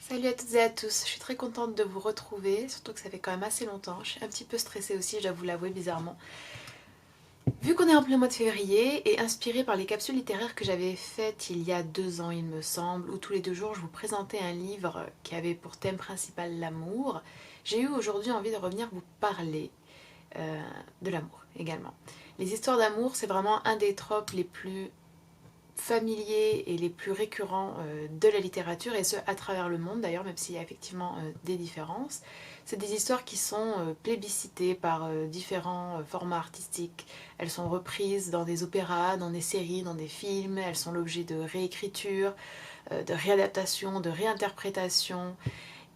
Salut à toutes et à tous, je suis très contente de vous retrouver, surtout que ça fait quand même assez longtemps. Je suis un petit peu stressée aussi, j'avoue l'avouer bizarrement. Vu qu'on est en plein mois de février et inspirée par les capsules littéraires que j'avais faites il y a 2 ans il me semble, où tous les 2 jours je vous présentais un livre qui avait pour thème principal l'amour, j'ai eu aujourd'hui envie de revenir vous parler de l'amour également. Les histoires d'amour, c'est vraiment un des tropes les plus familiers et les plus récurrents de la littérature, et ce à travers le monde d'ailleurs, même s'il y a effectivement des différences. C'est des histoires qui sont plébiscitées par différents formats artistiques. Elles sont reprises dans des opéras, dans des séries, dans des films, elles sont l'objet de réécriture, de réadaptation, de réinterprétation.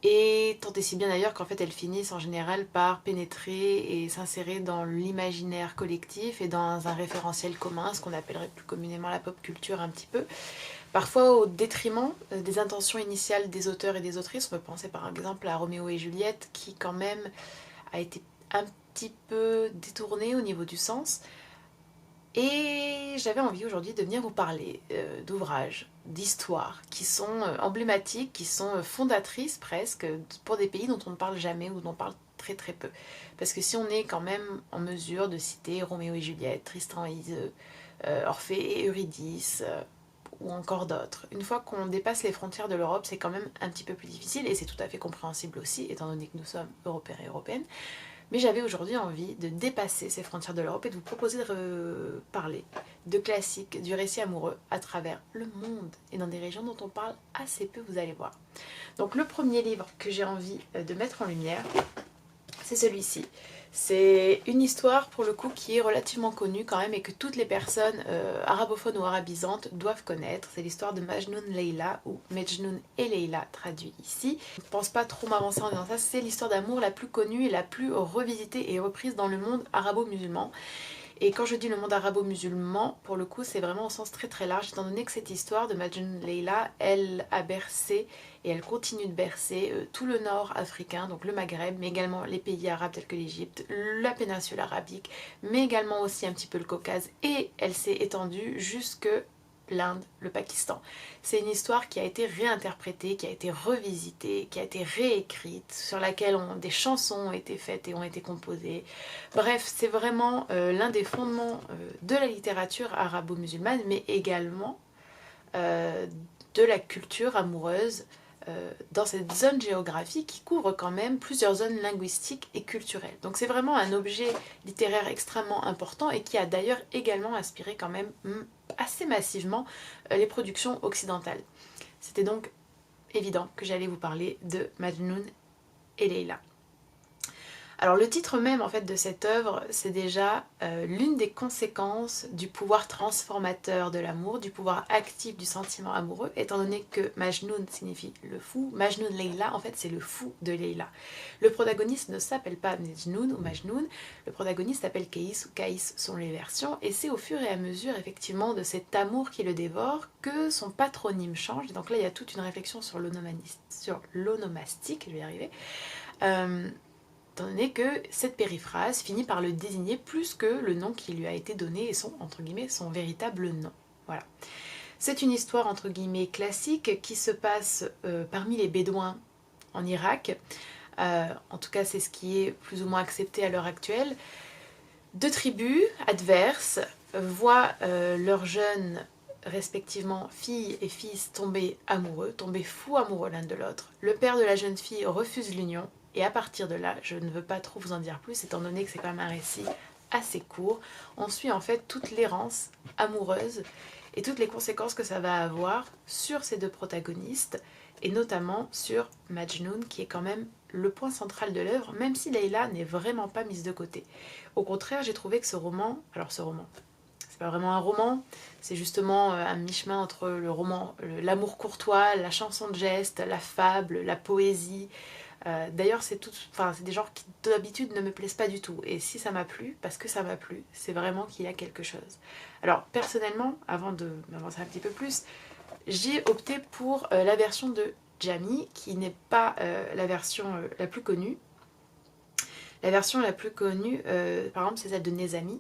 Et tant et si bien d'ailleurs qu'en fait elles finissent en général par pénétrer et s'insérer dans l'imaginaire collectif et dans un référentiel commun, ce qu'on appellerait plus communément la pop culture un petit peu. Parfois au détriment des intentions initiales des auteurs et des autrices. On peut penser par exemple à Roméo et Juliette qui quand même a été un petit peu détourné au niveau du sens. Et j'avais envie aujourd'hui de venir vous parler d'ouvrages, d'histoires qui sont emblématiques, qui sont fondatrices presque pour des pays dont on ne parle jamais ou dont on parle très très peu. Parce que si on est quand même en mesure de citer Roméo et Juliette, Tristan et Iseult, Orphée et Eurydice, ou encore d'autres, une fois qu'on dépasse les frontières de l'Europe, c'est quand même un petit peu plus difficile et c'est tout à fait compréhensible aussi, étant donné que nous sommes Européens et Européennes. Mais j'avais aujourd'hui envie de dépasser ces frontières de l'Europe et de vous proposer de parler de classiques, du récit amoureux à travers le monde et dans des régions dont on parle assez peu, vous allez voir. Donc le premier livre que j'ai envie de mettre en lumière, c'est celui-ci. C'est une histoire pour le coup qui est relativement connue quand même et que toutes les personnes arabophones ou arabisantes doivent connaître. C'est l'histoire de Majnun Leila ou Mejnun et Leila traduit ici. Je ne pense pas trop m'avancer en disant ça, c'est l'histoire d'amour la plus connue et la plus revisitée et reprise dans le monde arabo-musulman. Et quand je dis le monde arabo-musulman, pour le coup, c'est vraiment au sens très très large, étant donné que cette histoire de Majnun Leila, elle a bercé et elle continue de bercer tout le nord africain, donc le Maghreb, mais également les pays arabes tels que l'Égypte, la péninsule arabique, mais également aussi un petit peu le Caucase, et elle s'est étendue jusque l'Inde, le Pakistan. C'est une histoire qui a été réinterprétée, qui a été revisitée, qui a été réécrite, sur laquelle des chansons ont été faites et ont été composées. Bref, c'est vraiment l'un des fondements de la littérature arabo-musulmane, mais également euh, de la culture amoureuse dans cette zone géographique qui couvre quand même plusieurs zones linguistiques et culturelles. Donc c'est vraiment un objet littéraire extrêmement important et qui a d'ailleurs également inspiré quand même assez massivement les productions occidentales. C'était donc évident que j'allais vous parler de Majnun et Leila. Alors le titre même en fait de cette œuvre, c'est déjà l'une des conséquences du pouvoir transformateur de l'amour, du pouvoir actif du sentiment amoureux, étant donné que Majnun signifie le fou, Majnun Leila en fait c'est le fou de Leila. Le protagoniste ne s'appelle pas Majnun ou Majnun, le protagoniste s'appelle Kaïs ou Kaïs sont les versions, et c'est au fur et à mesure effectivement de cet amour qui le dévore que son patronyme change. Donc là il y a toute une réflexion sur l'onomastique, je vais y arriver. Étant donné que cette périphrase finit par le désigner plus que le nom qui lui a été donné et son, entre guillemets, son véritable nom. Voilà. C'est une histoire, entre guillemets, classique qui se passe parmi les Bédouins en Irak. En tout cas, c'est ce qui est plus ou moins accepté à l'heure actuelle. Deux tribus adverses voient leurs jeunes, respectivement filles et fils, tomber amoureux, tomber fous amoureux l'un de l'autre. Le père de la jeune fille refuse l'union. Et à partir de là, je ne veux pas trop vous en dire plus, étant donné que c'est quand même un récit assez court. On suit en fait toute l'errance amoureuse et toutes les conséquences que ça va avoir sur ces deux protagonistes, et notamment sur Majnun, qui est quand même le point central de l'œuvre, même si Leila n'est vraiment pas mise de côté. Au contraire, j'ai trouvé que ce roman, c'est pas vraiment un roman, c'est justement un mi-chemin entre le roman, l'amour courtois, la chanson de geste, la fable, la poésie. D'ailleurs, c'est des genres qui d'habitude ne me plaisent pas du tout. Et si ça m'a plu, parce que ça m'a plu, c'est vraiment qu'il y a quelque chose. Alors, personnellement, avant de m'avancer un petit peu plus, j'ai opté pour la version de Jamie, qui n'est pas la version la plus connue. La version la plus connue, par exemple, c'est celle de Nezami.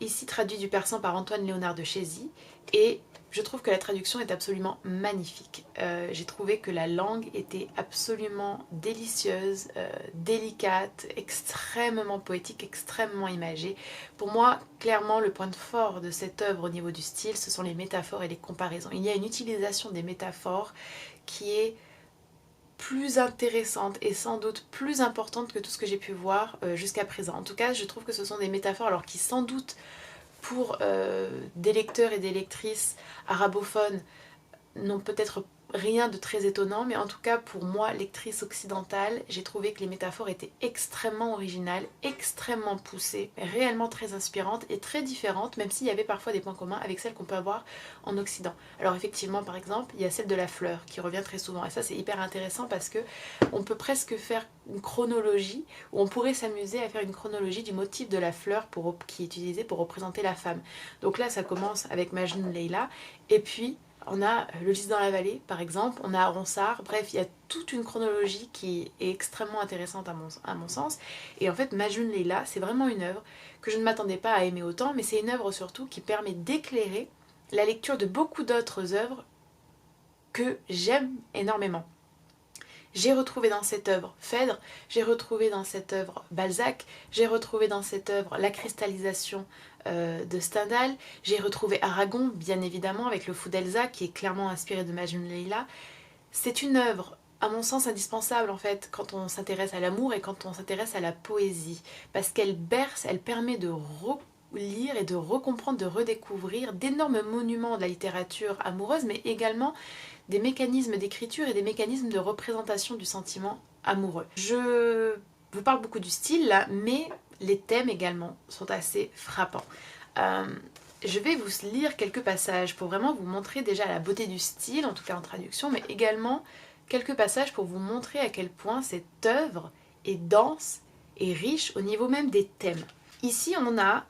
Ici traduit du persan par Antoine Léonard de Chézy. Et Je trouve que la traduction est absolument magnifique. J'ai trouvé que la langue était absolument délicieuse, délicate, extrêmement poétique, extrêmement imagée. Pour moi, clairement, le point fort de cette œuvre au niveau du style, ce sont les métaphores et les comparaisons. Il y a une utilisation des métaphores qui est plus intéressante et sans doute plus importante que tout ce que j'ai pu voir jusqu'à présent. En tout cas, je trouve que ce sont des métaphores alors qui sans doute pour des lecteurs et des lectrices arabophones n'ont peut-être rien de très étonnant, mais en tout cas pour moi, lectrice occidentale, j'ai trouvé que les métaphores étaient extrêmement originales, extrêmement poussées, réellement très inspirantes et très différentes, même s'il y avait parfois des points communs avec celles qu'on peut avoir en Occident. Alors effectivement, par exemple, il y a celle de la fleur qui revient très souvent, et ça c'est hyper intéressant parce que on peut presque faire une chronologie, ou on pourrait s'amuser à faire une chronologie du motif de la fleur qui est utilisé pour représenter la femme. Donc là, ça commence avec Majnun Leila, et puis on a Le Lys dans la vallée, par exemple, on a Ronsard, bref, il y a toute une chronologie qui est extrêmement intéressante à mon sens. Et en fait, Majnun Leila, c'est vraiment une œuvre que je ne m'attendais pas à aimer autant, mais c'est une œuvre surtout qui permet d'éclairer la lecture de beaucoup d'autres œuvres que j'aime énormément. J'ai retrouvé dans cette œuvre Phèdre, j'ai retrouvé dans cette œuvre Balzac, j'ai retrouvé dans cette œuvre La cristallisation de Stendhal, j'ai retrouvé Aragon, bien évidemment, avec le Fou d'Elsa, qui est clairement inspiré de Majnun Leila. C'est une œuvre, à mon sens, indispensable, en fait, quand on s'intéresse à l'amour et quand on s'intéresse à la poésie, parce qu'elle berce, elle permet de relire et de recomprendre, de redécouvrir d'énormes monuments de la littérature amoureuse, mais également des mécanismes d'écriture et des mécanismes de représentation du sentiment amoureux. Je vous parle beaucoup du style là, mais les thèmes également sont assez frappants. Je vais vous lire quelques passages pour vraiment vous montrer déjà la beauté du style, en tout cas en traduction, mais également quelques passages pour vous montrer à quel point cette œuvre est dense et riche au niveau même des thèmes. Ici on a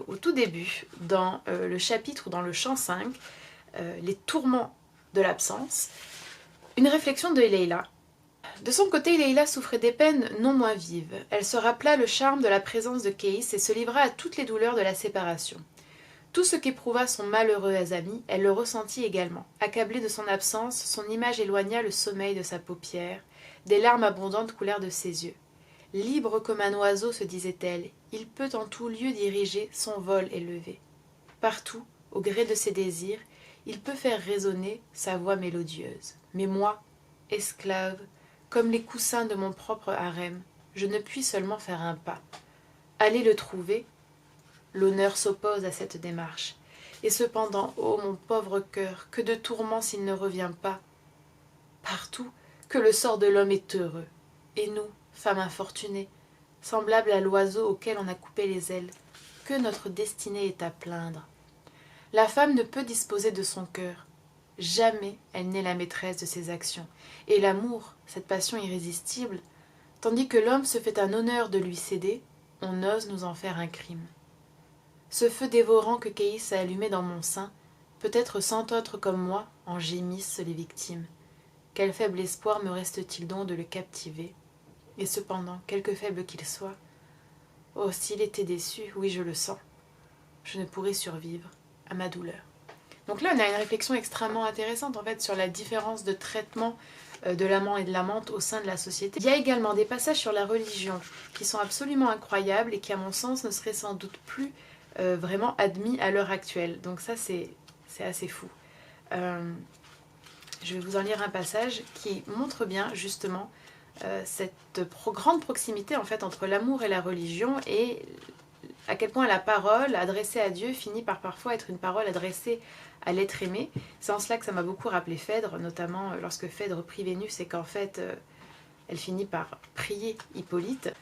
au tout début, dans le chapitre ou dans le chant 5, les tourments de l'absence, une réflexion de Leila. De son côté, Leila souffrait des peines non moins vives. Elle se rappela le charme de la présence de Keïs et se livra à toutes les douleurs de la séparation. Tout ce qu'éprouva son malheureux Azami, elle le ressentit également. Accablée de son absence, son image éloigna le sommeil de sa paupière, des larmes abondantes coulèrent de ses yeux. Libre comme un oiseau, se disait-elle, il peut en tout lieu diriger son vol élevé. Partout, au gré de ses désirs, il peut faire résonner sa voix mélodieuse. Mais moi, esclave, comme les coussins de mon propre harem, je ne puis seulement faire un pas. Aller le trouver, l'honneur s'oppose à cette démarche. Et cependant, ô mon pauvre cœur, que de tourments s'il ne revient pas. Partout, que le sort de l'homme est heureux. Et nous, femmes infortunées, semblables à l'oiseau auquel on a coupé les ailes, que notre destinée est à plaindre. La femme ne peut disposer de son cœur. Jamais elle n'est la maîtresse de ses actions. Et l'amour, cette passion irrésistible, tandis que l'homme se fait un honneur de lui céder, on ose nous en faire un crime. Ce feu dévorant que Keïs a allumé dans mon sein, peut-être cent autres comme moi en gémissent les victimes. Quel faible espoir me reste-t-il donc de le captiver? Et cependant, quelque faible qu'il soit, oh, s'il était déçu, oui, je le sens, je ne pourrais survivre à ma douleur. Donc là, on a une réflexion extrêmement intéressante en fait sur la différence de traitement de l'amant et de l'amante au sein de la société. Il y a également des passages sur la religion qui sont absolument incroyables et qui, à mon sens, ne seraient sans doute plus vraiment admis à l'heure actuelle. Donc ça, c'est assez fou. Je vais vous en lire un passage qui montre bien justement cette grande proximité en fait entre l'amour et la religion et à quel point la parole adressée à Dieu finit par parfois être une parole adressée à l'être aimé. C'est en cela que ça m'a beaucoup rappelé Phèdre, notamment lorsque Phèdre prie Vénus et qu'en fait elle finit par prier Hippolyte.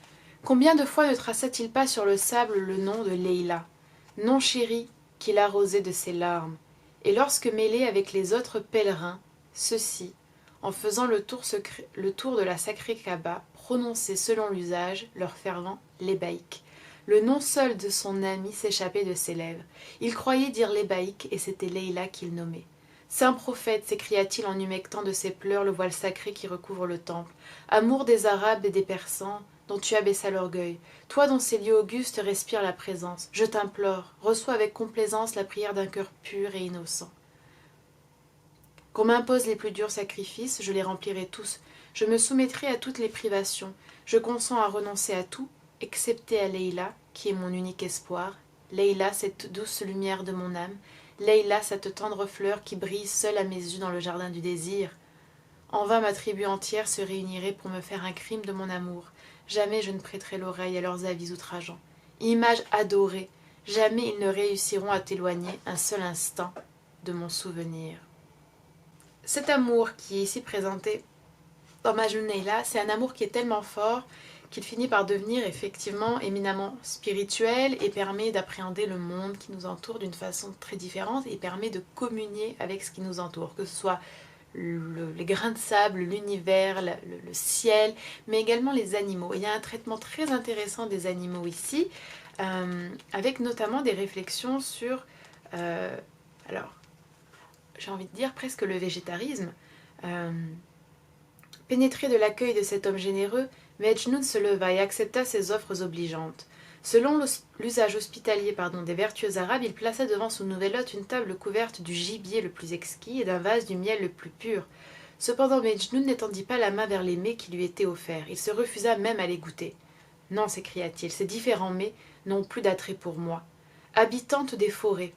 Combien de fois ne traça-t-il pas sur le sable le nom de Leila, nom chéri qu'il arrosait de ses larmes, et lorsque mêlé avec les autres pèlerins, ceux-ci, en faisant le tour de la sacrée Kaaba, prononçaient selon l'usage leur fervent lébaïque. Le nom seul de son ami s'échappait de ses lèvres. Il croyait dire lébaïque et c'était Leila qu'il nommait. Saint prophète, s'écria-t-il en humectant de ses pleurs le voile sacré qui recouvre le temple. Amour des Arabes et des Persans, dont tu abaissas l'orgueil. Toi dont ces lieux augustes respirent la présence. Je t'implore, reçois avec complaisance la prière d'un cœur pur et innocent. Qu'on m'impose les plus durs sacrifices, je les remplirai tous. Je me soumettrai à toutes les privations. Je consens à renoncer à tout, excepté à Leïla, qui est mon unique espoir. Leïla, cette douce lumière de mon âme. Leïla, cette tendre fleur qui brille seule à mes yeux dans le jardin du désir. En vain ma tribu entière se réunirait pour me faire un crime de mon amour. Jamais je ne prêterai l'oreille à leurs avis outrageants. Image adorée, jamais ils ne réussiront à t'éloigner un seul instant de mon souvenir. Cet amour qui est ici présenté dans Majnun Leïla, c'est un amour qui est tellement fort qu'il finit par devenir effectivement éminemment spirituel et permet d'appréhender le monde qui nous entoure d'une façon très différente et permet de communier avec ce qui nous entoure, que ce soit les grains de sable, l'univers, le ciel, mais également les animaux. Il y a un traitement très intéressant des animaux ici, avec notamment des réflexions sur, alors j'ai envie de dire presque le végétarisme. Pénétré de l'accueil de cet homme généreux, Majnun se leva et accepta ses offres obligeantes. Selon l'usage hospitalier des vertueux arabes, il plaça devant son nouvel hôte une table couverte du gibier le plus exquis et d'un vase du miel le plus pur. Cependant Majnun n'étendit pas la main vers les mets qui lui étaient offerts. Il se refusa même à les goûter. « Non, s'écria-t-il, ces différents mets n'ont plus d'attrait pour moi. Habitante des forêts. »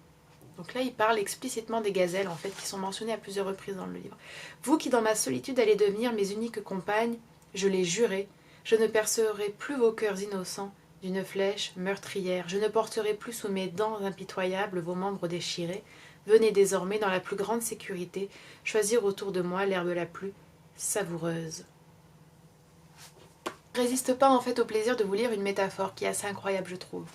Donc là, il parle explicitement des gazelles, en fait, qui sont mentionnées à plusieurs reprises dans le livre. « Vous qui, dans ma solitude, allez devenir mes uniques compagnes, je l'ai juré, je ne percerai plus vos cœurs innocents d'une flèche meurtrière. Je ne porterai plus sous mes dents impitoyables vos membres déchirés. Venez désormais, dans la plus grande sécurité, choisir autour de moi l'herbe la plus savoureuse. » Je ne résiste pas en fait au plaisir de vous lire une métaphore qui est assez incroyable, je trouve.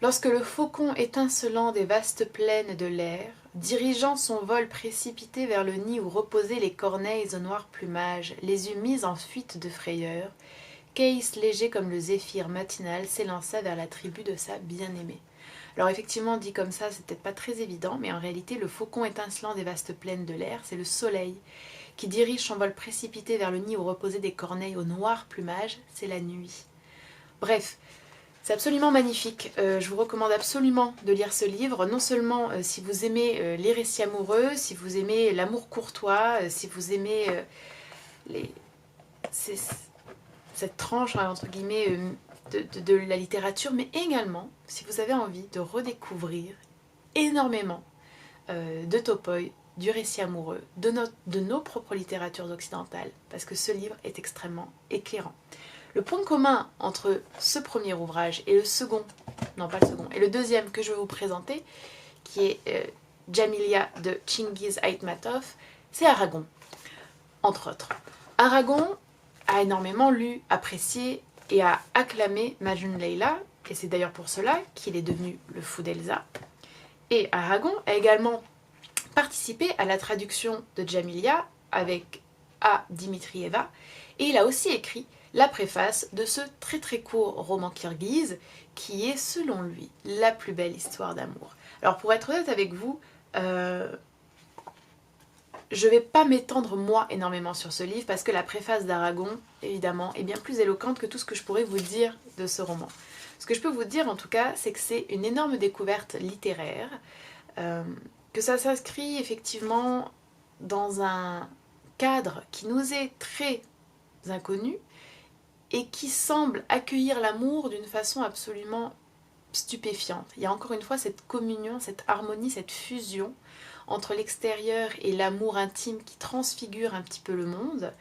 Lorsque le faucon étincelant des vastes plaines de l'air, dirigeant son vol précipité vers le nid où reposaient les corneilles au noir plumage, les eut mises en fuite de frayeur, Caïs, léger comme le zéphyr matinal, s'élança vers la tribu de sa bien-aimée. Alors effectivement, dit comme ça, c'est peut-être pas très évident, mais en réalité, le faucon étincelant des vastes plaines de l'air, c'est le soleil qui dirige son vol précipité vers le nid où reposaient des corneilles au noir plumage, c'est la nuit. Bref, c'est absolument magnifique. Je vous recommande absolument de lire ce livre, non seulement si vous aimez les récits amoureux, si vous aimez l'amour courtois, si vous aimez cette tranche, entre guillemets, de la littérature, mais également si vous avez envie de redécouvrir énormément de Topoi, du récit amoureux, de nos propres littératures occidentales, parce que ce livre est extrêmement éclairant. Le point commun entre ce premier ouvrage et le second, non pas le second, et le deuxième que je vais vous présenter, qui est Djamilya de Chingiz Aitmatov, c'est Aragon, entre autres. Aragon a énormément lu, apprécié et a acclamé Majnun Leïla, et c'est d'ailleurs pour cela qu'il est devenu le fou d'Elsa. Et Aragon a également participé à la traduction de Djamilya avec A. Dimitrieva, et il a aussi écrit la préface de ce très très court roman kirghize qui est selon lui la plus belle histoire d'amour. Alors pour être honnête avec vous, je ne vais pas m'étendre moi énormément sur ce livre parce que la préface d'Aragon, évidemment, est bien plus éloquente que tout ce que je pourrais vous dire de ce roman. Ce que je peux vous dire en tout cas, c'est que c'est une énorme découverte littéraire, que ça s'inscrit effectivement dans un cadre qui nous est très inconnu et qui semble accueillir l'amour d'une façon absolument stupéfiante. Il y a encore une fois cette communion, cette harmonie, cette fusion entre l'extérieur et l'amour intime qui transfigure un petit peu le monde.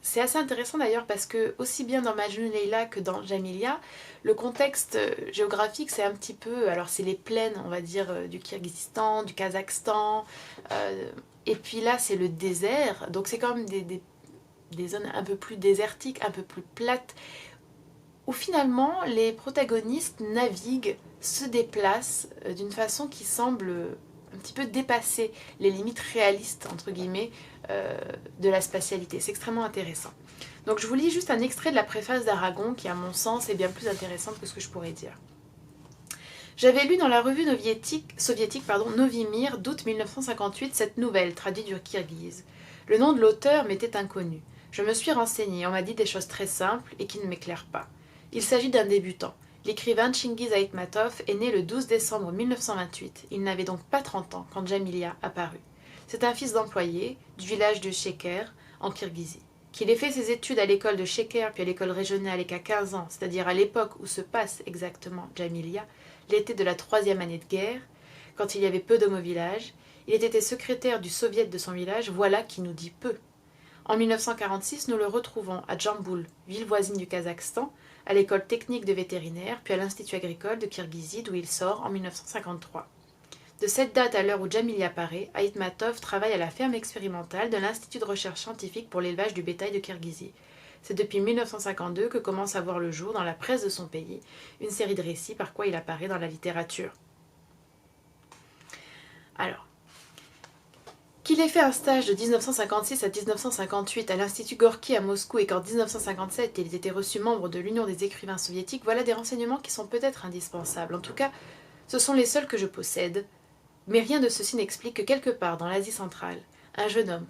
C'est assez intéressant d'ailleurs parce que aussi bien dans Majnun Leïla que dans Djamilya, le contexte géographique c'est un petit peu, alors c'est les plaines on va dire du Kirghizistan, du Kazakhstan, et puis là c'est le désert, donc c'est quand même des zones un peu plus désertiques, un peu plus plates, où finalement les protagonistes naviguent, se déplacent d'une façon qui semble un petit peu dépasser les limites réalistes, entre guillemets, de la spatialité. C'est extrêmement intéressant. Donc je vous lis juste un extrait de la préface d'Aragon qui, à mon sens, est bien plus intéressante que ce que je pourrais dire. J'avais lu dans la revue soviétique Novi Mir d'août 1958 cette nouvelle, traduite du kirghize. Le nom de l'auteur m'était inconnu. Je me suis renseignée, on m'a dit des choses très simples et qui ne m'éclairent pas. Il s'agit d'un débutant. L'écrivain Chingiz Aitmatov est né le 12 décembre 1928. Il n'avait donc pas 30 ans quand Djamilya apparut. C'est un fils d'employé du village de Sheker, en Kirghizie. Qu'il ait fait ses études à l'école de Sheker puis à l'école régionale et qu'à 15 ans, c'est-à-dire à l'époque où se passe exactement Jamilia, l'été de la 3e année de guerre, quand il y avait peu d'hommes au village, il ait été secrétaire du soviet de son village, voilà qui nous dit peu. En 1946, nous le retrouvons à Jamboul, ville voisine du Kazakhstan, à l'école technique de vétérinaire, puis à l'Institut agricole de Kirghizie, d'où il sort en 1953. De cette date à l'heure où Jamil apparaît, Aitmatov travaille à la ferme expérimentale de l'Institut de recherche scientifique pour l'élevage du bétail de Kirghizie. C'est depuis 1952 que commence à voir le jour dans la presse de son pays une série de récits par quoi il apparaît dans la littérature. Alors, qu'il ait fait un stage de 1956 à 1958 à l'Institut Gorky à Moscou et qu'en 1957 il ait été reçu membre de l'Union des écrivains soviétiques, voilà des renseignements qui sont peut-être indispensables. En tout cas, ce sont les seuls que je possède. Mais rien de ceci n'explique que quelque part dans l'Asie centrale, un jeune homme,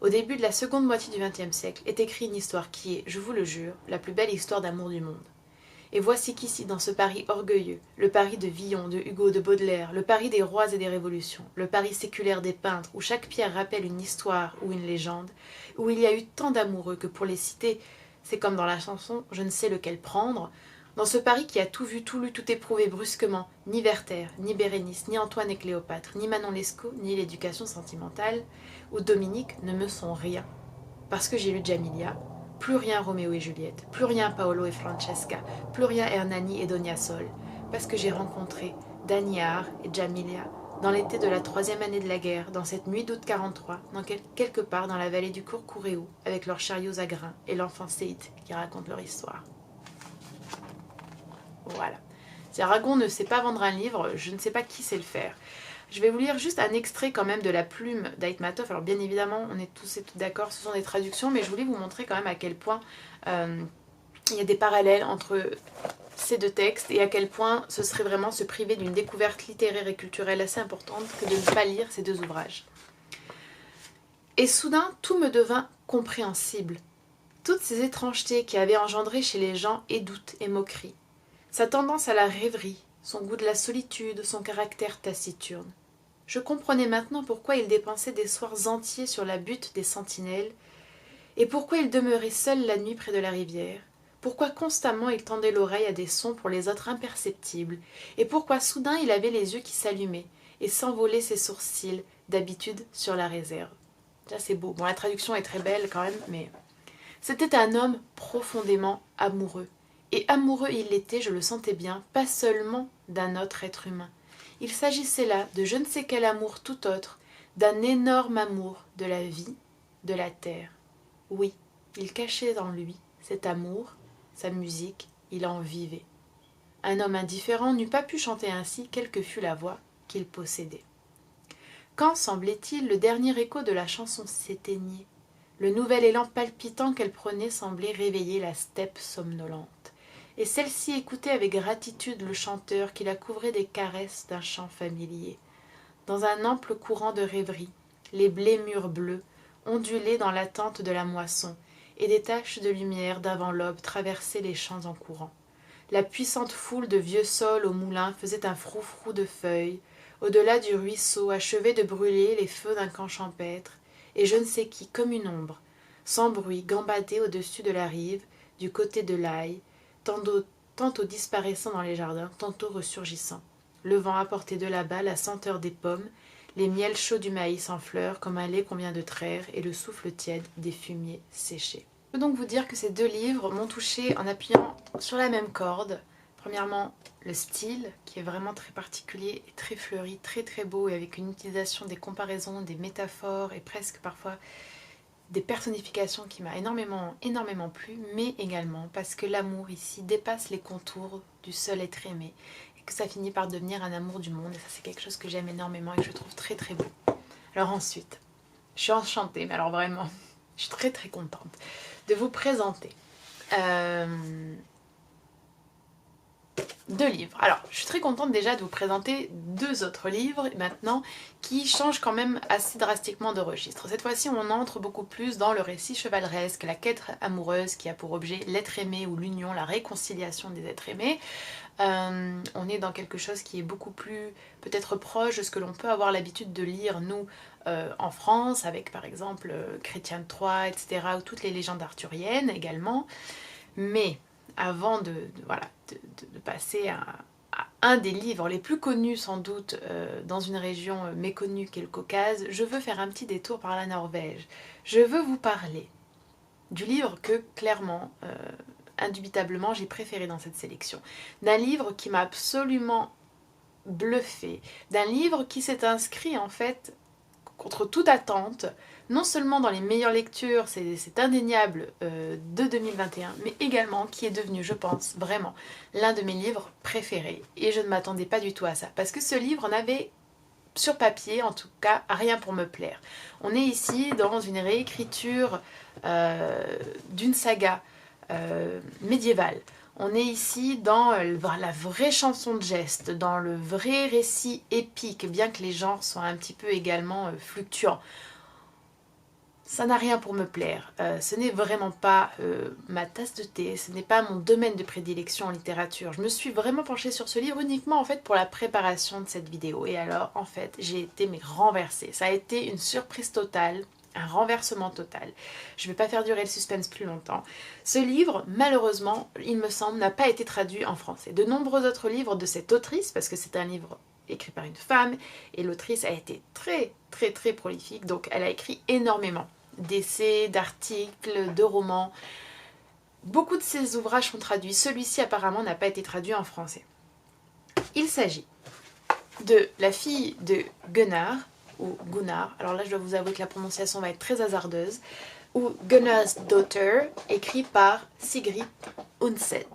au début de la seconde moitié du XXe siècle, ait écrit une histoire qui est, je vous le jure, la plus belle histoire d'amour du monde. Et voici qu'ici, dans ce Paris orgueilleux, le Paris de Villon, de Hugo, de Baudelaire, le Paris des rois et des révolutions, le Paris séculaire des peintres, où chaque pierre rappelle une histoire ou une légende, où il y a eu tant d'amoureux que pour les citer, c'est comme dans la chanson « Je ne sais lequel prendre », dans ce Paris qui a tout vu, tout lu, tout éprouvé brusquement, ni Werther, ni Bérénice, ni Antoine et Cléopâtre, ni Manon Lescaut, ni l'éducation sentimentale, où Dominique ne me sont rien. Parce que j'ai lu Jamilia, plus rien Roméo et Juliette, plus rien Paolo et Francesca, plus rien Hernani et Donia Sol, parce que j'ai rencontré Daniar et Jamilia dans l'été de la 3e année de la guerre, dans cette nuit d'août 43, quelque part dans la vallée du Kourkouréou, avec leurs chariots à grains et l'enfant Seyd qui raconte leur histoire. Voilà. Si Aragon ne sait pas vendre un livre, je ne sais pas qui sait le faire. Je vais vous lire juste un extrait quand même de La Plume d'Aitmatov. Alors bien évidemment, on est tous et toutes d'accord, ce sont des traductions, mais je voulais vous montrer quand même à quel point il y a des parallèles entre ces deux textes et à quel point ce serait vraiment se priver d'une découverte littéraire et culturelle assez importante que de ne pas lire ces deux ouvrages. Et soudain, tout me devint compréhensible. Toutes ces étrangetés qui avaient engendré chez les gens et doutes et moqueries. Sa tendance à la rêverie, son goût de la solitude, son caractère taciturne. Je comprenais maintenant pourquoi il dépensait des soirs entiers sur la butte des sentinelles, et pourquoi il demeurait seul la nuit près de la rivière, pourquoi constamment il tendait l'oreille à des sons pour les autres imperceptibles, et pourquoi soudain il avait les yeux qui s'allumaient, et s'envolaient ses sourcils, d'habitude sur la réserve. Là c'est beau, bon la traduction est très belle quand même, mais... C'était un homme profondément amoureux. Et amoureux il l'était, je le sentais bien, pas seulement d'un autre être humain. Il s'agissait là de je ne sais quel amour tout autre, d'un énorme amour de la vie, de la terre. Oui, il cachait en lui cet amour, sa musique, il en vivait. Un homme indifférent n'eût pas pu chanter ainsi, quelle que fût la voix qu'il possédait. Quand, semblait-il, le dernier écho de la chanson s'éteignait, le nouvel élan palpitant qu'elle prenait semblait réveiller la steppe somnolente. Et celle-ci écoutait avec gratitude le chanteur qui la couvrait des caresses d'un chant familier. Dans un ample courant de rêverie, les blés mûrs bleus ondulaient dans l'attente de la moisson, et des taches de lumière d'avant l'aube traversaient les champs en courant. La puissante foule de vieux sols au moulin faisait un froufrou de feuilles, au-delà du ruisseau achevait de brûler les feux d'un camp champêtre, et je ne sais qui, comme une ombre, sans bruit, gambadait au-dessus de la rive, du côté de l'Aille, tantôt disparaissant dans les jardins, tantôt ressurgissant. Le vent apportait de là-bas la senteur des pommes, les miels chauds du maïs en fleurs comme un lait qu'on vient de traire et le souffle tiède des fumiers séchés. Je peux donc vous dire que ces deux livres m'ont touchée en appuyant sur la même corde. Premièrement, le style qui est vraiment très particulier et très fleuri, très très beau et avec une utilisation des comparaisons, des métaphores et presque parfois des personnifications qui m'a énormément plu, mais également parce que l'amour ici dépasse les contours du seul être aimé et que ça finit par devenir un amour du monde, et ça c'est quelque chose que j'aime énormément et que je trouve très très beau. Alors ensuite, je suis enchantée, mais alors vraiment, je suis très très contente de vous présenter 2 livres. Alors, je suis très contente déjà de vous présenter 2 autres livres maintenant qui changent quand même assez drastiquement de registre. Cette fois-ci, on entre beaucoup plus dans le récit chevaleresque, la quête amoureuse qui a pour objet l'être aimé ou l'union, la réconciliation des êtres aimés. On est dans quelque chose qui est beaucoup plus peut-être proche de ce que l'on peut avoir l'habitude de lire, nous, en France, avec par exemple Chrétien de Troyes, etc., ou toutes les légendes arthuriennes également. Mais avant de passer à un des livres les plus connus sans doute dans une région méconnue qu'est le Caucase, je veux faire un petit détour par la Norvège. Je veux vous parler du livre que clairement, indubitablement, j'ai préféré dans cette sélection. D'un livre qui m'a absolument bluffé, d'un livre qui s'est inscrit en fait contre toute attente, non seulement dans les meilleures lectures, c'est indéniable, de 2021, mais également qui est devenu, je pense, vraiment l'un de mes livres préférés. Et je ne m'attendais pas du tout à ça, parce que ce livre n'avait, sur papier en tout cas, rien pour me plaire. On est ici dans une réécriture d'une saga médiévale. On est ici dans la vraie chanson de geste, dans le vrai récit épique, bien que les genres soient un petit peu également fluctuants. Ça n'a rien pour me plaire. Ce n'est vraiment pas ma tasse de thé, ce n'est pas mon domaine de prédilection en littérature. Je me suis vraiment penchée sur ce livre uniquement en fait pour la préparation de cette vidéo. Et alors en fait j'ai été renversée. Ça a été une surprise totale, un renversement total. Je ne vais pas faire durer le suspense plus longtemps. Ce livre, malheureusement, il me semble, n'a pas été traduit en français. De nombreux autres livres de cette autrice, parce que c'est un livre écrit par une femme, et l'autrice a été très prolifique, donc elle a écrit énormément d'essais, d'articles, de romans. Beaucoup de ses ouvrages sont traduits. Celui-ci apparemment n'a pas été traduit en français. Il s'agit de la fille de Gunnar, ou Gunnar, alors là je dois vous avouer que la prononciation va être très hasardeuse, ou Gunnar's Daughter, écrit par Sigrid Undset,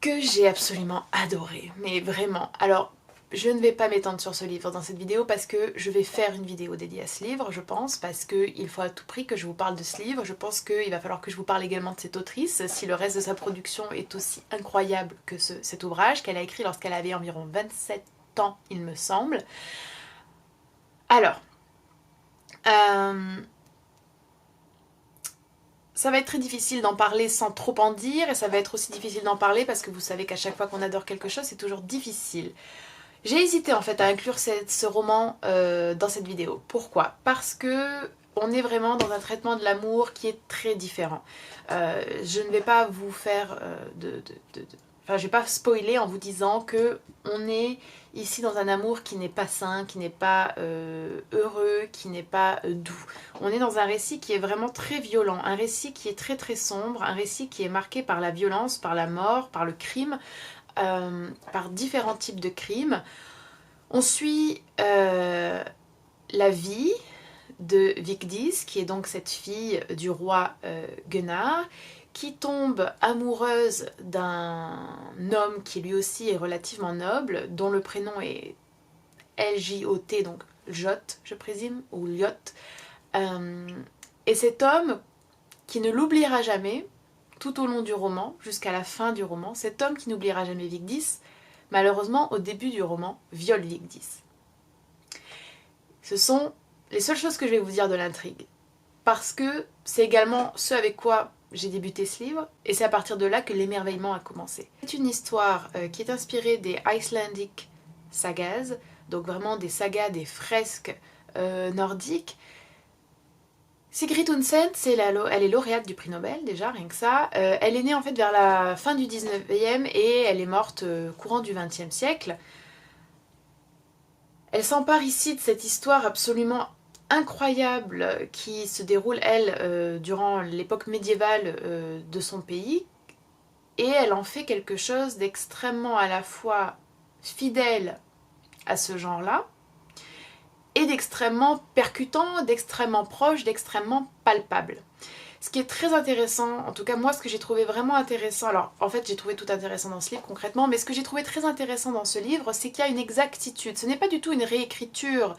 que j'ai absolument adoré, mais vraiment. Alors, je ne vais pas m'étendre sur ce livre dans cette vidéo parce que je vais faire une vidéo dédiée à ce livre, je pense, parce qu'il faut à tout prix que je vous parle de ce livre. Je pense qu'il va falloir que je vous parle également de cette autrice, si le reste de sa production est aussi incroyable que cet ouvrage qu'elle a écrit lorsqu'elle avait environ 27 ans, il me semble. Alors, ça va être très difficile d'en parler sans trop en dire, et ça va être aussi difficile d'en parler parce que vous savez qu'à chaque fois qu'on adore quelque chose, c'est toujours difficile. J'ai hésité en fait à inclure ce roman dans cette vidéo. Pourquoi? Parce que on est vraiment dans un traitement de l'amour qui est très différent. Je ne vais pas vous faire enfin, je vais pas spoiler en vous disant que on est ici dans un amour qui n'est pas sain, qui n'est pas heureux, qui n'est pas doux. On est dans un récit qui est vraiment très violent, un récit qui est très sombre, un récit qui est marqué par la violence, par la mort, par le crime, par différents types de crimes. On suit la vie de Vigdis, qui est donc cette fille du roi Gunnar, qui tombe amoureuse d'un homme qui lui aussi est relativement noble, dont le prénom est Ljot, donc Jot, je présume, ou Liot. Et cet homme, qui ne l'oubliera jamais, tout au long du roman, jusqu'à la fin du roman, cet homme qui n'oubliera jamais Vigdis, malheureusement, au début du roman, viole Vigdis. Ce sont les seules choses que je vais vous dire de l'intrigue, parce que c'est également ce avec quoi j'ai débuté ce livre, et c'est à partir de là que l'émerveillement a commencé. C'est une histoire qui est inspirée des Icelandic sagas, donc vraiment des sagas, des fresques nordiques. Sigrid Undset, elle est lauréate du prix Nobel déjà, rien que ça. Elle est née en fait vers la fin du 19e et elle est morte courant du 20e siècle. Elle s'empare ici de cette histoire absolument incroyable qui se déroule, elle, durant l'époque médiévale de son pays, et elle en fait quelque chose d'extrêmement à la fois fidèle à ce genre-là, et d'extrêmement percutant, d'extrêmement proche, d'extrêmement palpable. Ce qui est très intéressant, en tout cas moi ce que j'ai trouvé vraiment intéressant, alors en fait j'ai trouvé tout intéressant dans ce livre concrètement, mais ce que j'ai trouvé très intéressant dans ce livre, c'est qu'il y a une exactitude. Ce n'est pas du tout une réécriture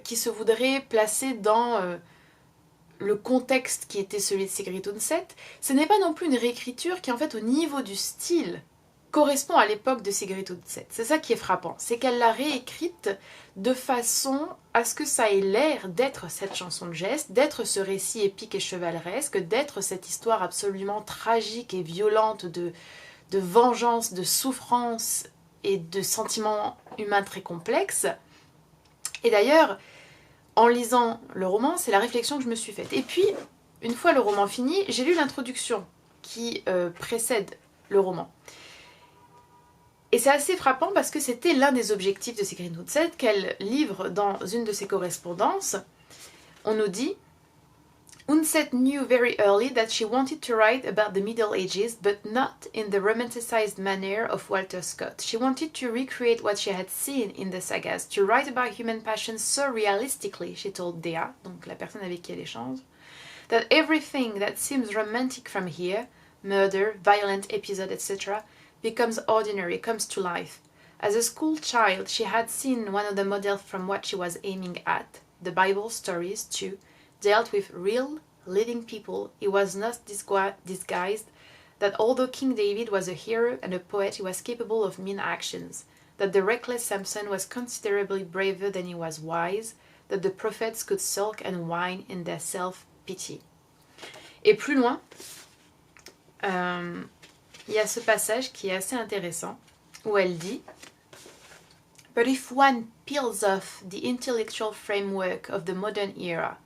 qui se voudrait placer dans le contexte qui était celui de Sigrid Undset, ce n'est pas non plus une réécriture qui en fait au niveau du style correspond à l'époque de Sigrid Undset. C'est ça qui est frappant, c'est qu'elle l'a réécrite de façon à ce que ça ait l'air d'être cette chanson de geste, d'être ce récit épique et chevaleresque, d'être cette histoire absolument tragique et violente de vengeance, de souffrance et de sentiments humains très complexes. Et d'ailleurs, en lisant le roman, c'est la réflexion que je me suis faite. Et puis, une fois le roman fini, j'ai lu l'introduction qui précède le roman. Et c'est assez frappant parce que c'était l'un des objectifs de Sigrid Undset qu'elle livre dans une de ses correspondances. On nous dit Undset knew very early that she wanted to write about the Middle Ages, but not in the romanticized manner of Walter Scott. She wanted to recreate what she had seen in the sagas, to write about human passion so realistically, she told Dea, donc la personne avec qui elle échange, that everything that seems romantic from here, murder, violent episode, etc., becomes ordinary, comes to life. As a school child, she had seen one of the models from what she was aiming at. The Bible stories, too, dealt with real, leading people. It was not disguised that although King David was a hero and a poet, he was capable of mean actions, that the reckless Samson was considerably braver than he was wise, that the prophets could sulk and whine in their self-pity. Et plus loin, il y a ce passage qui est assez intéressant, où elle dit « But if one peels off the intellectual framework of the modern era,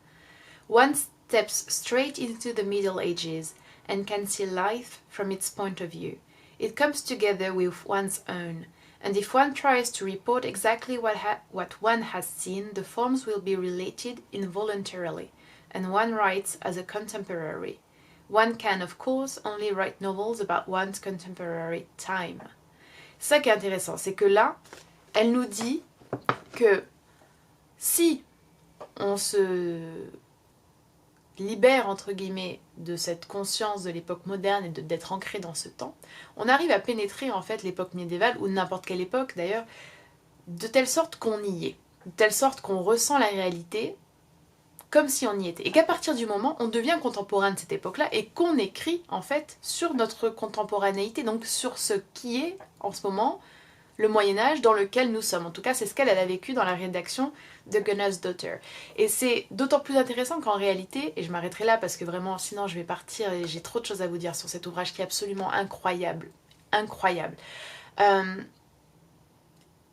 one steps straight into the Middle Ages and can see life from its point of view. It comes together with one's own, and if one tries to report exactly what one has seen, the forms will be related involuntarily, and one writes as a contemporary. One can, of course, only write novels about one's contemporary time. » C'est ça qui est intéressant, c'est que là, elle nous dit que si on se libère, entre guillemets, de cette conscience de l'époque moderne et d'être ancré dans ce temps, on arrive à pénétrer en fait l'époque médiévale, ou n'importe quelle époque d'ailleurs, de telle sorte qu'on y est, de telle sorte qu'on ressent la réalité comme si on y était. Et qu'à partir du moment, on devient contemporain de cette époque-là et qu'on écrit, en fait, sur notre contemporanéité, donc sur ce qui est, en ce moment, le Moyen-Âge dans lequel nous sommes. En tout cas, c'est ce qu'elle a vécu dans la rédaction de Gunner's Daughter. Et c'est d'autant plus intéressant qu'en réalité, et je m'arrêterai là parce que vraiment, sinon je vais partir et j'ai trop de choses à vous dire sur cet ouvrage qui est absolument incroyable. Incroyable.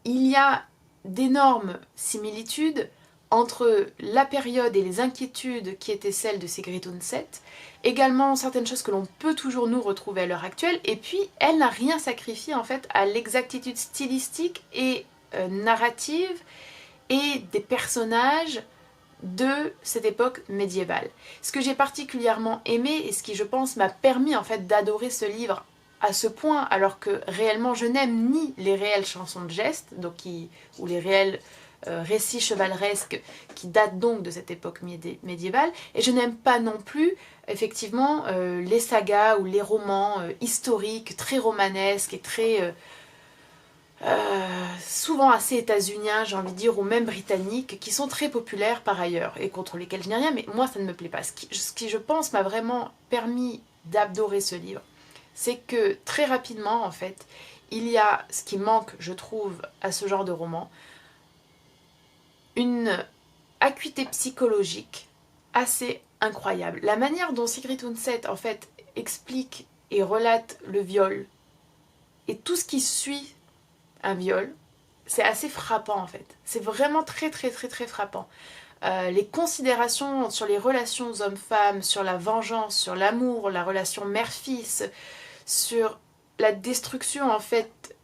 Il y a d'énormes similitudes entre la période et les inquiétudes qui étaient celles de Sigrid Undset, également certaines choses que l'on peut toujours nous retrouver à l'heure actuelle, et puis elle n'a rien sacrifié en fait à l'exactitude stylistique et narrative et des personnages de cette époque médiévale. Ce que j'ai particulièrement aimé et ce qui je pense m'a permis en fait d'adorer ce livre à ce point, alors que réellement je n'aime ni les réelles chansons de geste, donc ou les réels récits chevaleresques qui datent donc de cette époque médiévale, et je n'aime pas non plus effectivement les sagas ou les romans historiques très romanesques et très souvent assez états-uniens, j'ai envie de dire, ou même britanniques, qui sont très populaires par ailleurs et contre lesquels je n'ai rien, mais moi ça ne me plaît pas. Ce qui je pense m'a vraiment permis d'adorer ce livre, c'est que très rapidement en fait il y a ce qui manque, je trouve, à ce genre de roman, une acuité psychologique assez incroyable. La manière dont Sigrid Undset en fait explique et relate le viol et tout ce qui suit un viol, c'est assez frappant en fait. C'est vraiment très frappant. Les considérations sur les relations hommes-femmes, sur la vengeance, sur l'amour, la relation mère-fils, sur la destruction en fait,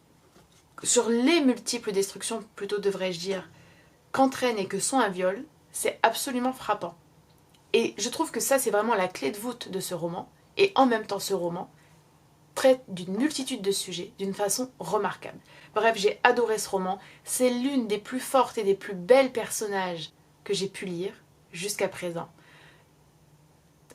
sur les multiples destructions plutôt devrais-je dire, qu'entraîne et que sont un viol, c'est absolument frappant. Et je trouve que ça c'est vraiment la clé de voûte de ce roman, et en même temps ce roman traite d'une multitude de sujets d'une façon remarquable. Bref, j'ai adoré ce roman, c'est l'une des plus fortes et des plus belles personnages que j'ai pu lire jusqu'à présent.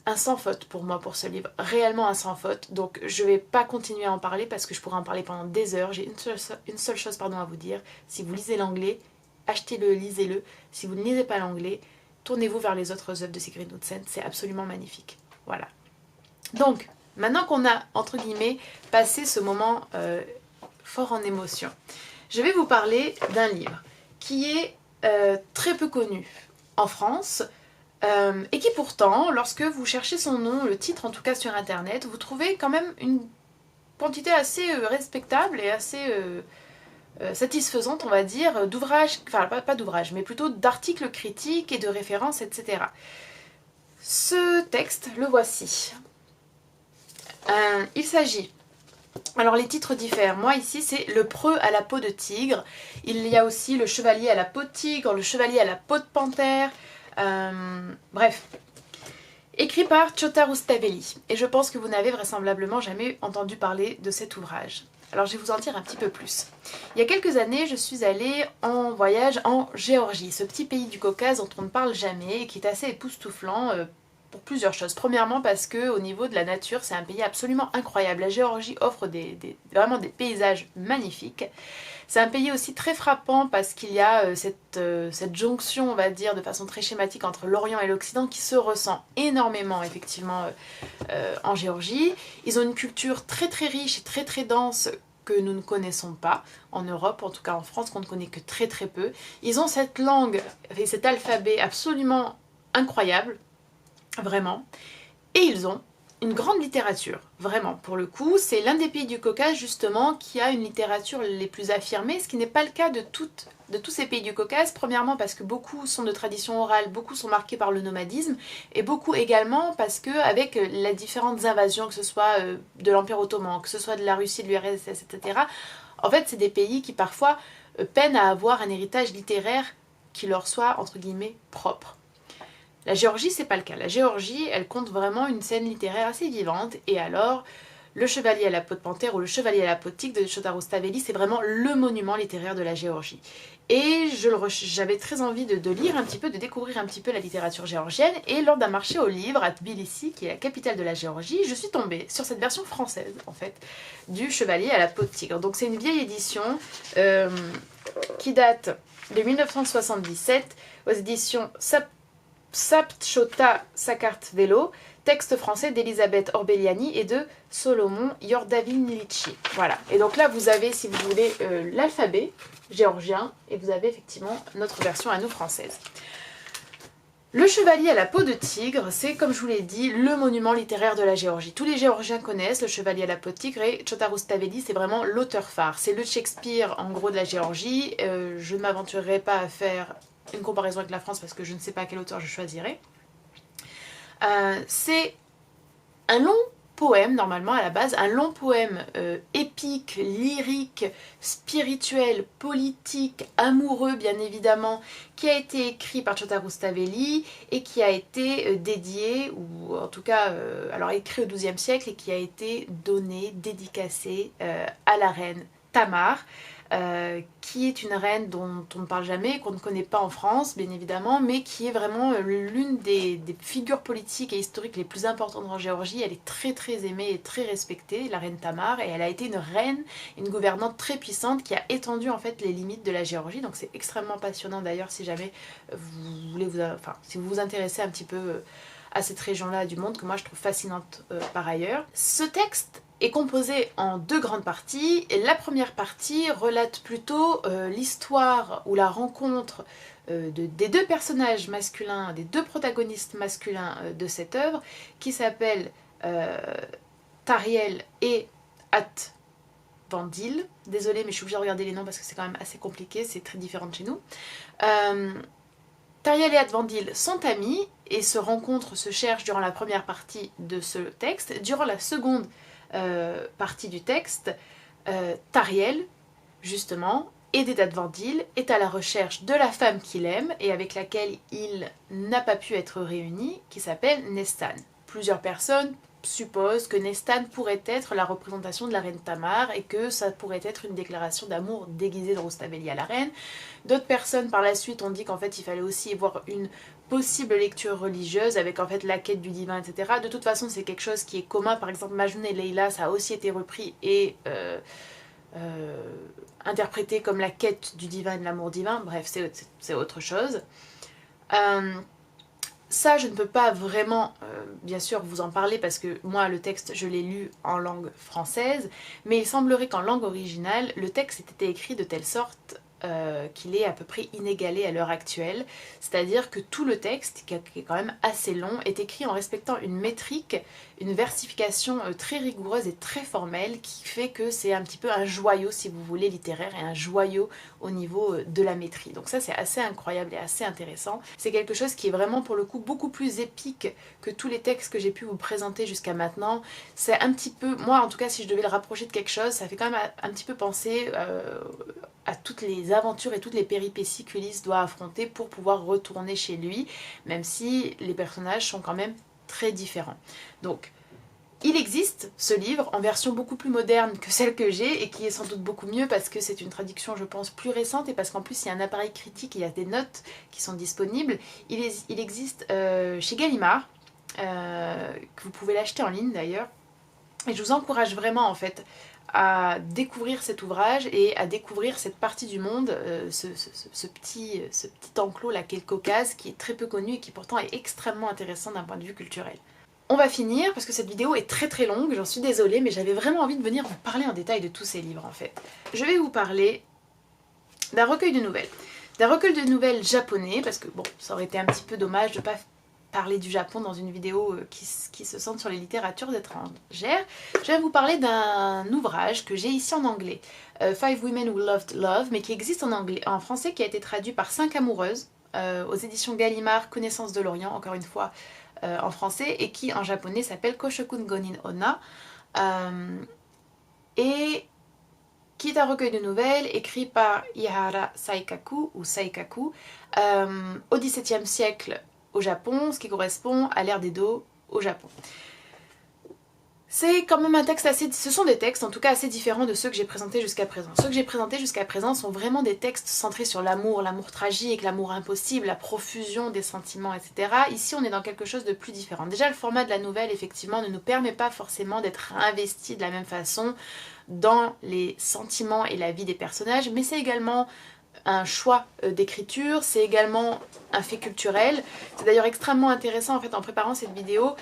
Un sans faute pour moi pour ce livre, réellement un sans faute, donc je vais pas continuer à en parler parce que je pourrais en parler pendant des heures. J'ai une seule chose à vous dire, si vous lisez l'anglais, achetez-le, lisez-le. Si vous ne lisez pas l'anglais, tournez-vous vers les autres œuvres de Sigrid Undsen, c'est absolument magnifique. Voilà. Donc, maintenant qu'on a, entre guillemets, passé ce moment fort en émotion, je vais vous parler d'un livre qui est très peu connu en France, et qui pourtant, lorsque vous cherchez son nom, le titre en tout cas sur internet, vous trouvez quand même une quantité assez respectable et assez satisfaisante, on va dire, d'ouvrages, enfin pas d'ouvrages, mais plutôt d'articles critiques et de références, etc. Ce texte, le voici. Il s'agit... Alors les titres diffèrent. Moi ici c'est Le preux à la peau de tigre. Il y a aussi Le chevalier à la peau de tigre, Le chevalier à la peau de panthère. Bref. Écrit par Chota Rustavelli. Et je pense que vous n'avez vraisemblablement jamais entendu parler de cet ouvrage. Alors je vais vous en dire un petit peu plus. Il y a quelques années, je suis allée en voyage en Géorgie, ce petit pays du Caucase dont on ne parle jamais et qui est assez époustouflant pour plusieurs choses. Premièrement parce que au niveau de la nature, c'est un pays absolument incroyable. La Géorgie offre vraiment des paysages magnifiques. C'est un pays aussi très frappant parce qu'il y a cette jonction, on va dire, de façon très schématique entre l'Orient et l'Occident qui se ressent énormément effectivement en Géorgie. Ils ont une culture très très riche et très très dense que nous ne connaissons pas en Europe, en tout cas en France, qu'on ne connaît que très très peu. Ils ont cette langue et cet alphabet absolument incroyable, vraiment, et ils ont une grande littérature, vraiment, pour le coup. C'est l'un des pays du Caucase, justement, qui a une littérature les plus affirmées, ce qui n'est pas le cas de tous ces pays du Caucase. Premièrement, parce que beaucoup sont de tradition orale, beaucoup sont marqués par le nomadisme, et beaucoup également parce que, avec les différentes invasions, que ce soit de l'Empire ottoman, que ce soit de la Russie, de l'URSS, etc., en fait, c'est des pays qui, parfois, peinent à avoir un héritage littéraire qui leur soit, entre guillemets, propre. La Géorgie, c'est pas le cas. La Géorgie, elle compte vraiment une scène littéraire assez vivante. Et alors, Le chevalier à la peau de panthère ou Le chevalier à la peau de tigre de Chota Rustavelli, c'est vraiment le monument littéraire de la Géorgie. Et j'avais très envie de lire un petit peu, de découvrir un petit peu la littérature géorgienne. Et lors d'un marché aux livres à Tbilissi, qui est la capitale de la Géorgie, je suis tombée sur cette version française, en fait, du chevalier à la peau de tigre. Donc c'est une vieille édition qui date de 1977 aux éditions Saptchota Sakartvelo, texte français d'Elisabeth Orbeliani et de Solomon Yordavinlici. Voilà. Et donc là, vous avez, si vous voulez, l'alphabet géorgien et vous avez effectivement notre version à nous française. Le chevalier à la peau de tigre, c'est, comme je vous l'ai dit, le monument littéraire de la Géorgie. Tous les Géorgiens connaissent le chevalier à la peau de tigre et Chota Rustavelli, c'est vraiment l'auteur phare. C'est le Shakespeare, en gros, de la Géorgie. Je ne m'aventurerai pas à faire une comparaison avec la France parce que je ne sais pas quel auteur je choisirai. C'est un long poème, normalement à la base, un long poème épique, lyrique, spirituel, politique, amoureux bien évidemment, qui a été écrit par Chota Rustavelli et qui a été dédié, ou en tout cas, alors écrit au XIIe siècle et qui a été donné, dédicacé à la reine Tamar, qui est une reine dont on ne parle jamais, qu'on ne connaît pas en France, bien évidemment, mais qui est vraiment l'une des figures politiques et historiques les plus importantes en Géorgie. Elle est très très aimée et très respectée, la reine Tamar, et elle a été une reine, une gouvernante très puissante qui a étendu en fait les limites de la Géorgie. Donc c'est extrêmement passionnant d'ailleurs si jamais vous voulez si vous vous intéressez un petit peu à cette région-là du monde que moi je trouve fascinante par ailleurs. Ce texte est composé en deux grandes parties. Et la première partie relate plutôt l'histoire ou la rencontre des deux personnages masculins, des deux protagonistes masculins de cette œuvre, qui s'appellent Tariel et Atvandil. Désolée, mais je suis obligée de regarder les noms parce que c'est quand même assez compliqué, c'est très différent de chez nous. Tariel et Atvandil sont amis et se rencontrent, se cherchent durant la première partie de ce texte. Durant la seconde partie du texte, Tariel, justement, aidé d'Atvandil, est à la recherche de la femme qu'il aime et avec laquelle il n'a pas pu être réuni, qui s'appelle Nestan. Plusieurs personnes supposent que Nestan pourrait être la représentation de la reine Tamar et que ça pourrait être une déclaration d'amour déguisée de Rustavelli à la reine. D'autres personnes par la suite ont dit qu'en fait il fallait aussi y voir une possible lecture religieuse avec en fait la quête du divin, etc. De toute façon c'est quelque chose qui est commun, par exemple Majnoun et Leila, ça a aussi été repris et interprété comme la quête du divin et de l'amour divin, bref c'est autre chose. ça, je ne peux pas vraiment, bien sûr, vous en parler parce que moi, le texte, je l'ai lu en langue française, mais il semblerait qu'en langue originale, le texte ait été écrit de telle sorte qu'il est à peu près inégalé à l'heure actuelle. C'est-à-dire que tout le texte, qui est quand même assez long, est écrit en respectant une métrique, une versification très rigoureuse et très formelle qui fait que c'est un petit peu un joyau, si vous voulez, littéraire et un joyau au niveau de la métrie. Donc ça, c'est assez incroyable et assez intéressant. C'est quelque chose qui est vraiment pour le coup beaucoup plus épique que tous les textes que j'ai pu vous présenter jusqu'à maintenant. C'est un petit peu, moi en tout cas, si je devais le rapprocher de quelque chose, ça fait quand même un petit peu penser à toutes les aventures et toutes les péripéties qu'Ulysse doit affronter pour pouvoir retourner chez lui, même si les personnages sont quand même très différents. Donc, il existe ce livre en version beaucoup plus moderne que celle que j'ai et qui est sans doute beaucoup mieux parce que c'est une traduction, je pense, plus récente et parce qu'en plus il y a un appareil critique, il y a des notes qui sont disponibles. Il existe chez Gallimard, que vous pouvez l'acheter en ligne d'ailleurs. Et je vous encourage vraiment en fait à découvrir cet ouvrage et à découvrir cette partie du monde, ce petit enclos là qu'est le Caucase, qui est très peu connu et qui pourtant est extrêmement intéressant d'un point de vue culturel. On va finir parce que cette vidéo est très très longue, j'en suis désolée, mais j'avais vraiment envie de venir vous parler en détail de tous ces livres en fait. Je vais vous parler d'un recueil de nouvelles. D'un recueil de nouvelles japonais, parce que bon, ça aurait été un petit peu dommage de ne pas parler du Japon dans une vidéo qui se centre sur les littératures étrangères. Je vais vous parler d'un ouvrage que j'ai ici en anglais, Five Women Who Loved Love, mais qui existe en français, qui a été traduit par 5 amoureuses, aux éditions Gallimard, Connaissance de l'Orient, encore une fois en français, et qui en japonais s'appelle Koshokun Gonin Onna, et qui est un recueil de nouvelles écrit par Ihara Saikaku, ou Saikaku, au XVIIe siècle au Japon, ce qui correspond à l'ère d'Edo au Japon. C'est quand même un texte assez... Ce sont des textes en tout cas assez différents de ceux que j'ai présentés jusqu'à présent. Ceux que j'ai présentés jusqu'à présent sont vraiment des textes centrés sur l'amour, l'amour tragique, l'amour impossible, la profusion des sentiments, etc. Ici on est dans quelque chose de plus différent. Déjà le format de la nouvelle effectivement ne nous permet pas forcément d'être investis de la même façon dans les sentiments et la vie des personnages, mais c'est également un choix d'écriture, c'est également un fait culturel. C'est d'ailleurs extrêmement intéressant en fait en préparant cette vidéo,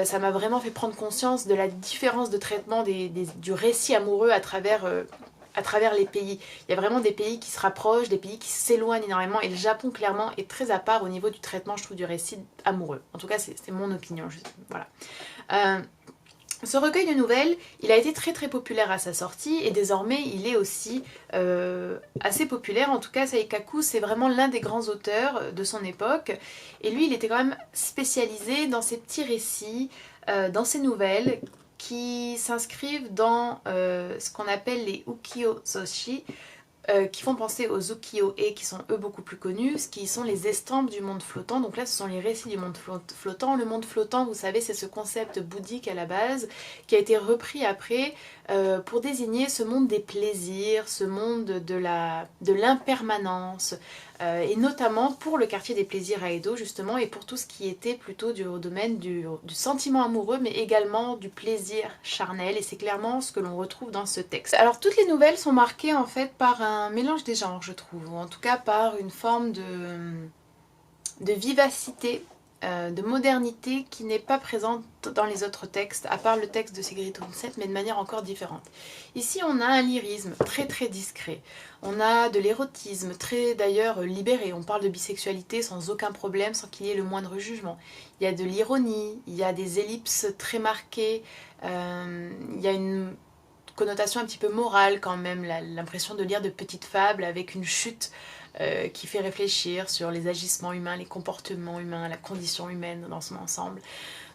ça m'a vraiment fait prendre conscience de la différence de traitement du récit amoureux à travers les pays. Il y a vraiment des pays qui se rapprochent, des pays qui s'éloignent énormément et le Japon clairement est très à part au niveau du traitement je trouve du récit amoureux. En tout cas c'est mon opinion, voilà. Ce recueil de nouvelles, il a été très très populaire à sa sortie et désormais il est aussi assez populaire. En tout cas, Saikaku, c'est vraiment l'un des grands auteurs de son époque. Et lui, il était quand même spécialisé dans ces petits récits, dans ces nouvelles qui s'inscrivent dans ce qu'on appelle les ukiyo-zoshi, qui font penser aux ukiyo-e qui sont eux beaucoup plus connus, ce qui sont les estampes du monde flottant. Donc là ce sont les récits du monde flottant. Le monde flottant, vous savez, c'est ce concept bouddhique à la base qui a été repris après pour désigner ce monde des plaisirs, ce monde de l'impermanence, et notamment pour le quartier des plaisirs à Edo justement, et pour tout ce qui était plutôt au domaine du sentiment amoureux, mais également du plaisir charnel, et c'est clairement ce que l'on retrouve dans ce texte. Alors toutes les nouvelles sont marquées en fait par un mélange des genres, je trouve, ou en tout cas par une forme de vivacité, de modernité qui n'est pas présente dans les autres textes, à part le texte de Sigrid Undset, mais de manière encore différente. Ici on a un lyrisme très très discret, on a de l'érotisme très d'ailleurs libéré, on parle de bisexualité sans aucun problème, sans qu'il y ait le moindre jugement. Il y a de l'ironie, il y a des ellipses très marquées, il y a une connotation un petit peu morale quand même, l'impression de lire de petites fables avec une chute qui fait réfléchir sur les agissements humains, les comportements humains, la condition humaine dans son ensemble.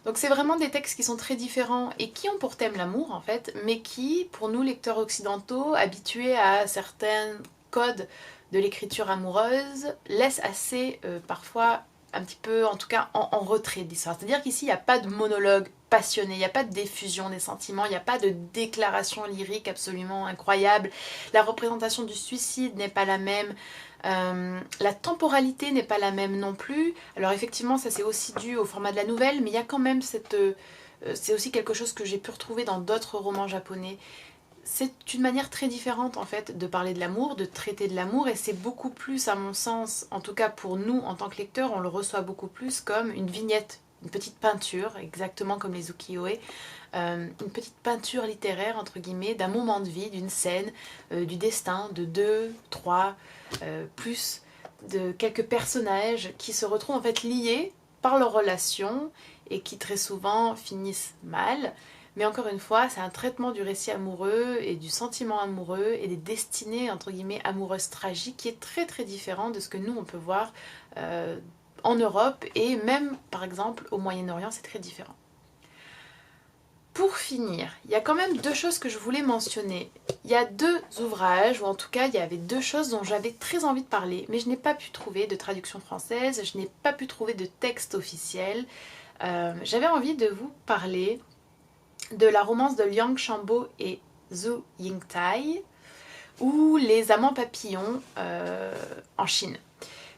Donc c'est vraiment des textes qui sont très différents et qui ont pour thème l'amour en fait, mais qui, pour nous lecteurs occidentaux, habitués à certains codes de l'écriture amoureuse, laissent assez parfois un petit peu, en tout cas en retrait de l'histoire. C'est-à-dire qu'ici il n'y a pas de monologue passionné, il n'y a pas de diffusion des sentiments, il n'y a pas de déclaration lyrique absolument incroyable, la représentation du suicide n'est pas la même, la temporalité n'est pas la même non plus. Alors effectivement ça c'est aussi dû au format de la nouvelle, mais il y a quand même cette... c'est aussi quelque chose que j'ai pu retrouver dans d'autres romans japonais. c'est une manière très différente en fait de parler de l'amour, de traiter de l'amour, et c'est beaucoup plus à mon sens, en tout cas pour nous en tant que lecteurs, on le reçoit beaucoup plus comme une vignette, une petite peinture, exactement comme les ukiyo-e, une petite peinture littéraire entre guillemets d'un moment de vie, d'une scène, du destin de deux, trois, plus de quelques personnages qui se retrouvent en fait liés par leur relation et qui très souvent finissent mal. Mais encore une fois, c'est un traitement du récit amoureux et du sentiment amoureux et des destinées entre guillemets amoureuses tragiques qui est très très différent de ce que nous on peut voir en Europe et même par exemple au Moyen-Orient, c'est très différent. Pour finir, il y a quand même deux choses que je voulais mentionner. Il y a deux ouvrages, ou en tout cas il y avait deux choses dont j'avais très envie de parler, mais je n'ai pas pu trouver de traduction française, je n'ai pas pu trouver de texte officiel. J'avais envie de vous parler de la romance de Liang Shanbo et Zhu Yingtai, ou Les Amants Papillons en Chine.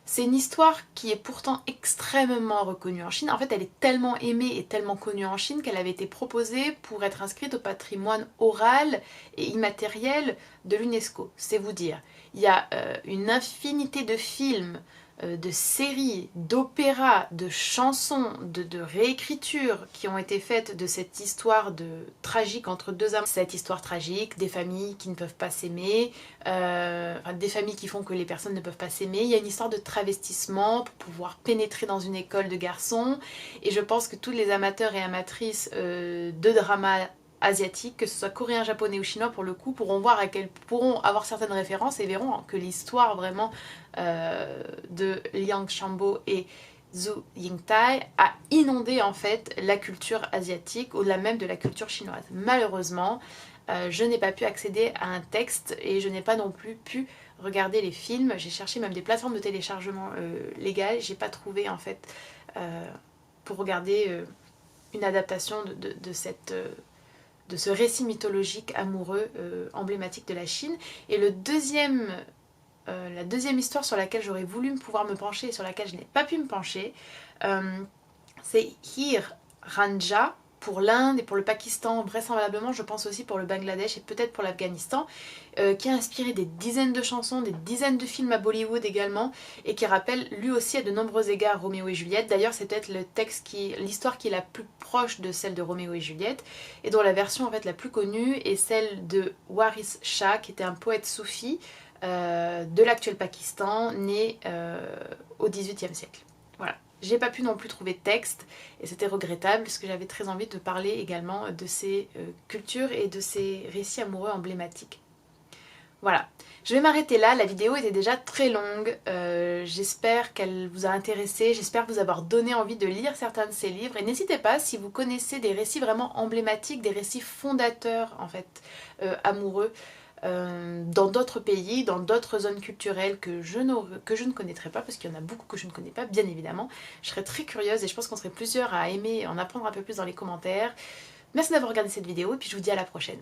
C'est une histoire qui est pourtant extrêmement reconnue en Chine. En fait, elle est tellement aimée et tellement connue en Chine qu'elle avait été proposée pour être inscrite au patrimoine oral et immatériel de l'UNESCO. C'est vous dire. Il y a une infinité de films, de séries, d'opéras, de chansons, de réécritures qui ont été faites de cette histoire tragique entre deux amants. Cette histoire tragique, des familles qui ne peuvent pas s'aimer, des familles qui font que les personnes ne peuvent pas s'aimer. Il y a une histoire de travestissement pour pouvoir pénétrer dans une école de garçons. Et je pense que tous les amateurs et amatrices de drama asiatiques, que ce soit coréen, japonais ou chinois pour le coup, pourront avoir certaines références et verront que l'histoire vraiment de Liang Shanbo et Zhu Yingtai a inondé en fait la culture asiatique, au-delà même de la culture chinoise. Malheureusement, je n'ai pas pu accéder à un texte et je n'ai pas non plus pu regarder les films. J'ai cherché même des plateformes de téléchargement légales, j'ai pas trouvé en fait pour regarder une adaptation de ce récit mythologique amoureux emblématique de la Chine. Et la deuxième histoire sur laquelle j'aurais voulu pouvoir me pencher et sur laquelle je n'ai pas pu me pencher, c'est Heer Ranjha pour l'Inde et pour le Pakistan, vraisemblablement je pense aussi pour le Bangladesh et peut-être pour l'Afghanistan, qui a inspiré des dizaines de chansons, des dizaines de films à Bollywood également, et qui rappelle lui aussi à de nombreux égards Roméo et Juliette. D'ailleurs c'est peut-être l'histoire qui est la plus proche de celle de Roméo et Juliette, et dont la version en fait la plus connue est celle de Waris Shah, qui était un poète soufi de l'actuel Pakistan, né au XVIIIe siècle. Voilà. J'ai pas pu non plus trouver de texte et c'était regrettable parce que j'avais très envie de parler également de ces cultures et de ces récits amoureux emblématiques. Voilà, je vais m'arrêter là, la vidéo était déjà très longue, j'espère qu'elle vous a intéressé, j'espère vous avoir donné envie de lire certains de ces livres, et n'hésitez pas si vous connaissez des récits vraiment emblématiques, des récits fondateurs en fait, amoureux, dans d'autres pays, dans d'autres zones culturelles que je ne connaîtrais pas, parce qu'il y en a beaucoup que je ne connais pas, bien évidemment. Je serais très curieuse et je pense qu'on serait plusieurs à aimer en apprendre un peu plus dans les commentaires. Merci d'avoir regardé cette vidéo et puis je vous dis à la prochaine.